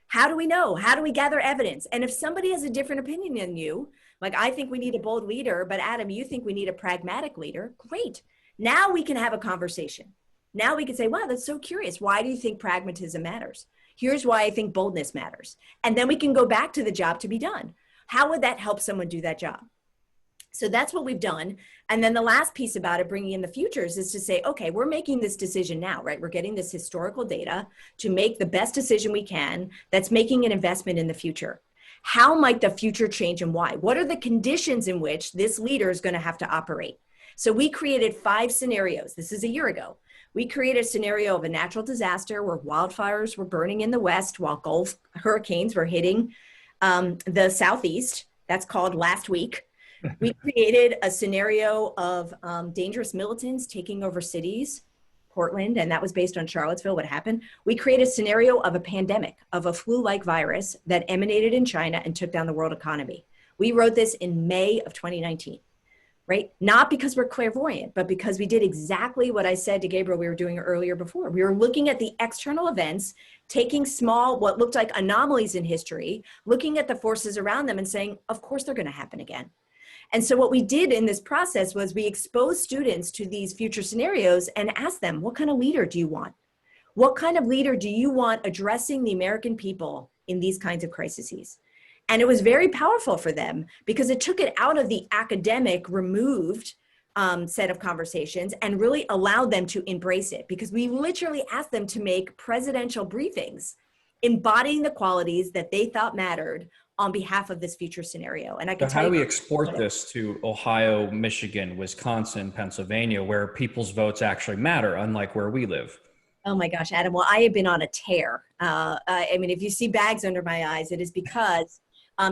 How do we know? How do we gather evidence? And if somebody has a different opinion than you, like I think we need a bold leader, but Adam, you think we need a pragmatic leader, great. Now we can have a conversation. Now we can say, wow, that's so curious. Why do you think pragmatism matters? Here's why I think boldness matters. And then we can go back to the job to be done. How would that help someone do that job? So that's what we've done. And then the last piece about it, bringing in the futures, is to say, okay, we're making this decision now, right? We're getting this historical data to make the best decision we can that's making an investment in the future. How might the future change and why? What are the conditions in which this leader is going to have to operate? So we created 5 scenarios. This is a year ago. We created a scenario of a natural disaster where wildfires were burning in the West while Gulf hurricanes were hitting the Southeast. That's called last week. We created a scenario of dangerous militants taking over cities, Portland, and that was based on Charlottesville, what happened. We created a scenario of a pandemic, of a flu-like virus that emanated in China and took down the world economy. We wrote this in May of 2019, right? Not because we're clairvoyant, but because we did exactly what I said to Gabriel we were doing earlier before. We were looking at the external events, taking small, what looked like anomalies in history, looking at the forces around them and saying, of course they're going to happen again. And so what we did in this process was we exposed students to these future scenarios and asked them, what kind of leader do you want? What kind of leader do you want addressing the American people in these kinds of crises? And it was very powerful for them because it took it out of the academic removed set of conversations and really allowed them to embrace it, because we literally asked them to make presidential briefings embodying the qualities that they thought mattered on behalf of this future scenario. And I can So tell how you, do we export this to Ohio, Michigan, Wisconsin, Pennsylvania, where people's votes actually matter, unlike where we live? oh my gosh, Adam, well, I have been on a tear. I mean, if you see bags under my eyes, it is because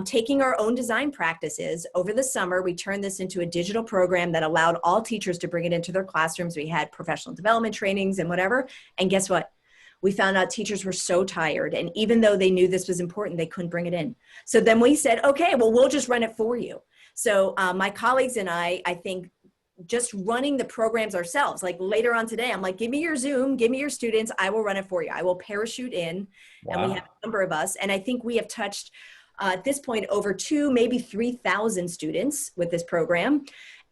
taking our own design practices over the summer, we turned this into a digital program that allowed all teachers to bring it into their classrooms. We had professional development trainings and whatever. And guess what? We found out teachers were so tired. And even though they knew this was important, they couldn't bring it in. So then we said, okay, well, we'll just run it for you. So my colleagues and I think just running the programs ourselves, like later on today, I'm like, give me your Zoom, give me your students, I will run it for you. I will parachute in. Wow. And we have a number of us. And I think we have touched at this point over 2,000, maybe 3,000 students with this program.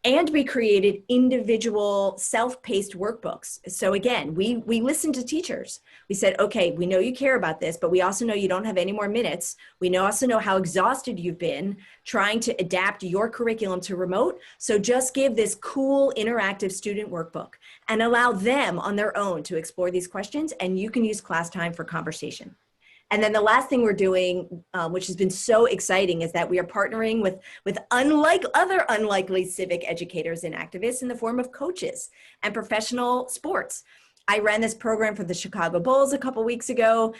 And we created individual self-paced workbooks. So again, we listened to teachers. We said, okay, we know you care about this, but we also know you don't have any more minutes. We also know how exhausted you've been trying to adapt your curriculum to remote. So just give this cool interactive student workbook and allow them on their own to explore these questions, and you can use class time for conversation. And then the last thing we're doing, which has been so exciting, is that we are partnering with other unlikely civic educators and activists in the form of coaches and professional sports. I ran this program for the Chicago Bulls a couple weeks ago.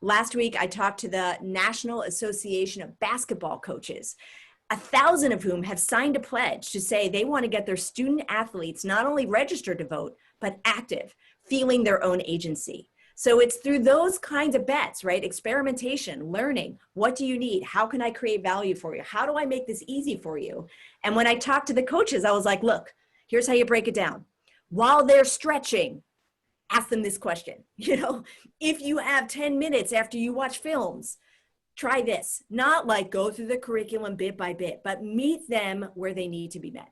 Last week, I talked to the National Association of Basketball Coaches, 1,000 of whom have signed a pledge to say they want to get their student athletes not only registered to vote, but active, feeling their own agency. So it's through those kinds of bets, right? Experimentation, learning. What do you need? How can I create value for you? How do I make this easy for you? And when I talked to the coaches, I was like, look, here's how you break it down. While they're stretching, ask them this question. If you have 10 minutes after you watch films, try this. Not like go through the curriculum bit by bit, but meet them where they need to be met.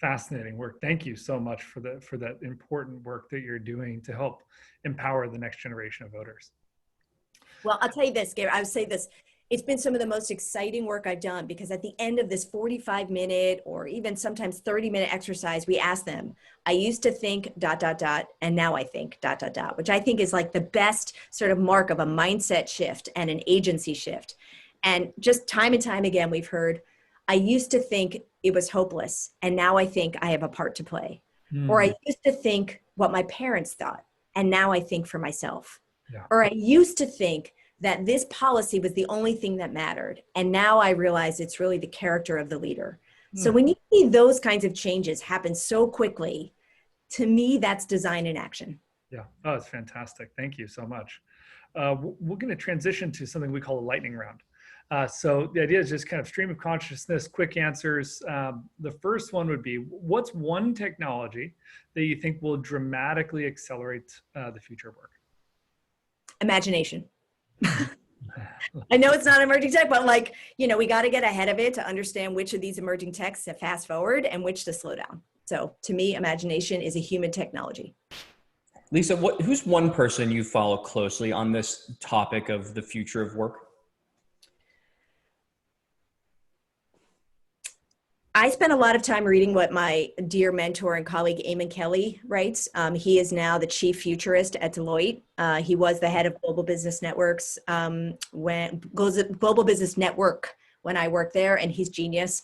Fascinating work. Thank you so much for that important work that you're doing to help empower the next generation of voters. Well, I'll tell you this, Gary, I would say this. It's been some of the most exciting work I've done, because at the end of this 45-minute or even sometimes 30-minute exercise, we ask them, I used to think ... and now I think ... which I think is like the best sort of mark of a mindset shift and an agency shift. And just time and time again, we've heard, I used to think it was hopeless, and now I think I have a part to play. Or I used to think what my parents thought, and now I think for myself. Yeah. Or I used to think that this policy was the only thing that mattered, and now I realize it's really the character of the leader. So when you see those kinds of changes happen so quickly, to me, that's design in action. Yeah. Oh, it's fantastic. Thank you so much. We're going to transition to something we call a lightning round. So the idea is just kind of stream of consciousness, quick answers. The first one would be, what's one technology that you think will dramatically accelerate the future of work? Imagination. I know it's not emerging tech, but we got to get ahead of it to understand which of these emerging techs to fast forward and which to slow down. So to me, imagination is a human technology. Lisa, who's one person you follow closely on this topic of the future of work? I spent a lot of time reading what my dear mentor and colleague Eamon Kelly writes. He is now the chief futurist at Deloitte. He was the head of Global Business Networks Global Business Network when I worked there, and he's genius.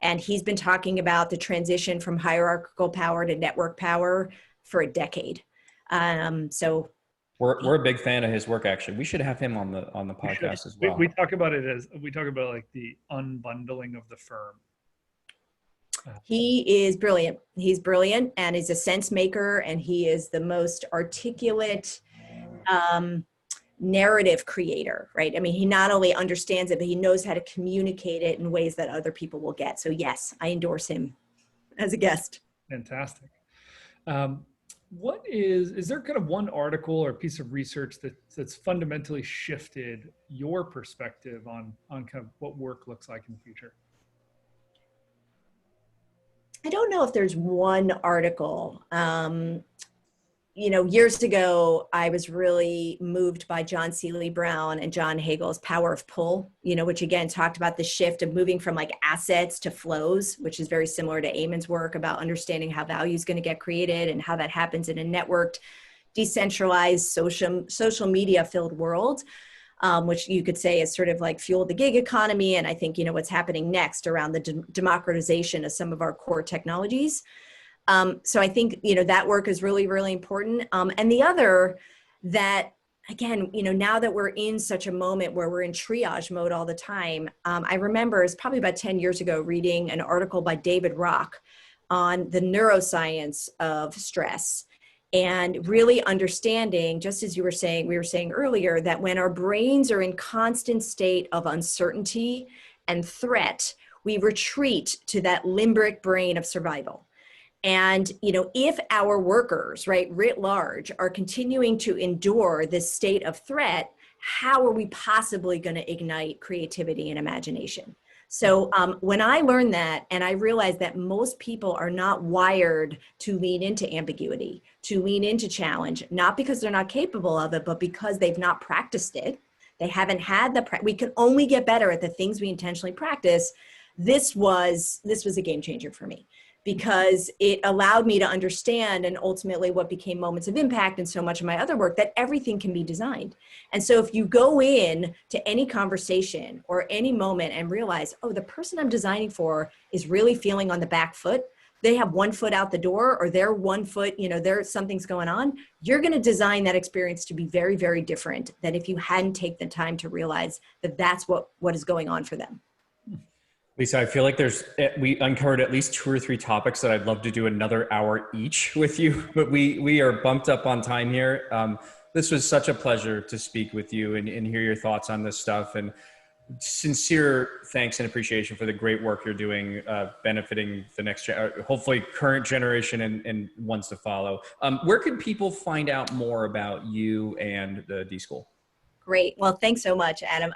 And he's been talking about the transition from hierarchical power to network power for a decade. So we're a big fan of his work. Actually, we should have him on the podcast as well. We talk about like the unbundling of the firm. He is brilliant. He's brilliant and is a sense maker, and he is the most articulate narrative creator, right? I mean, he not only understands it, but he knows how to communicate it in ways that other people will get. So yes, I endorse him as a guest. Fantastic. Is there kind of one article or piece of research that's fundamentally shifted your perspective on kind of what work looks like in the future? I don't know if there's one article. Years ago, I was really moved by John Seeley Brown and John Hagel's Power of Pull, which again talked about the shift of moving from like assets to flows, which is very similar to Eamon's work about understanding how value is going to get created and how that happens in a networked, decentralized, social media filled world. Which you could say is sort of like fueled the gig economy. And I think, what's happening next around the democratization of some of our core technologies. So I think, that work is really, really important. And the other that, again, now that we're in such a moment where we're in triage mode all the time, I remember it's probably about 10 years ago reading an article by David Rock on the neuroscience of stress. And really understanding, just as we were saying earlier, that when our brains are in constant state of uncertainty and threat, we retreat to that limbic brain of survival. And, if our workers, right, writ large, are continuing to endure this state of threat, how are we possibly going to ignite creativity and imagination? So when I learned that, and I realized that most people are not wired to lean into ambiguity, to lean into challenge, not because they're not capable of it, but because they've not practiced it. They haven't had we can only get better at the things we intentionally practice. This was a game changer for me, because it allowed me to understand, and ultimately what became Moments of Impact and so much of my other work, that everything can be designed. And so if you go in to any conversation or any moment and realize, oh, the person I'm designing for is really feeling on the back foot, they have one foot out the door, or they're 1 foot, there's something's going on, you're going to design that experience to be very, very different than if you hadn't taken the time to realize that that's what is going on for them. Lisa, I feel like we uncovered at least 2 or 3 topics that I'd love to do another hour each with you, but we are bumped up on time here. This was such a pleasure to speak with you and hear your thoughts on this stuff, and sincere thanks and appreciation for the great work you're doing, benefiting the next, hopefully current generation and ones to follow. Where can people find out more about you and the D School? Great. Well, thanks so much, Adam.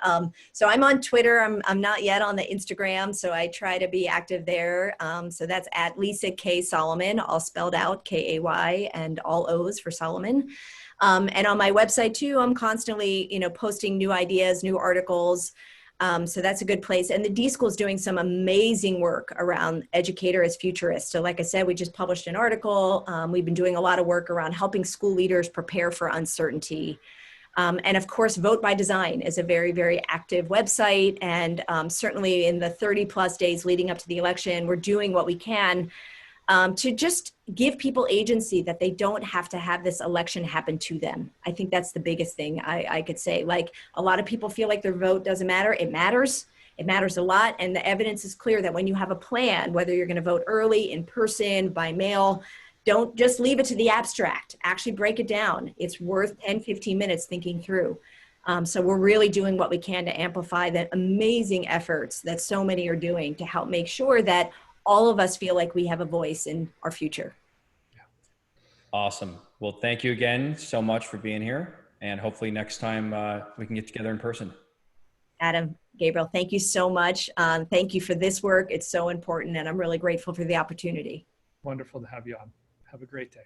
So I'm on Twitter. I'm not yet on the Instagram, so I try to be active there. So that's at Lisa K. Solomon, all spelled out, K-A-Y, and all O's for Solomon. And on my website too, I'm constantly, posting new ideas, new articles. So that's a good place. And the D School is doing some amazing work around educator as futurist. So like I said, we just published an article. We've been doing a lot of work around helping school leaders prepare for uncertainty. And of course, Vote by Design is a very, very active website. And certainly in the 30 plus days leading up to the election, we're doing what we can to just give people agency, that they don't have to have this election happen to them. I think that's the biggest thing I could say. Like, a lot of people feel like their vote doesn't matter. It matters. It matters a lot. And the evidence is clear that when you have a plan, whether you're going to vote early, in person, by mail, don't just leave it to the abstract. Actually break it down. It's worth 10, 15 minutes thinking through. So we're really doing what we can to amplify the amazing efforts that so many are doing to help make sure that all of us feel like we have a voice in our future. Awesome. Well, thank you again so much for being here. And hopefully next time we can get together in person. Adam, Gabriel, thank you so much. Thank you for this work. It's so important, and I'm really grateful for the opportunity. Wonderful to have you on. Have a great day.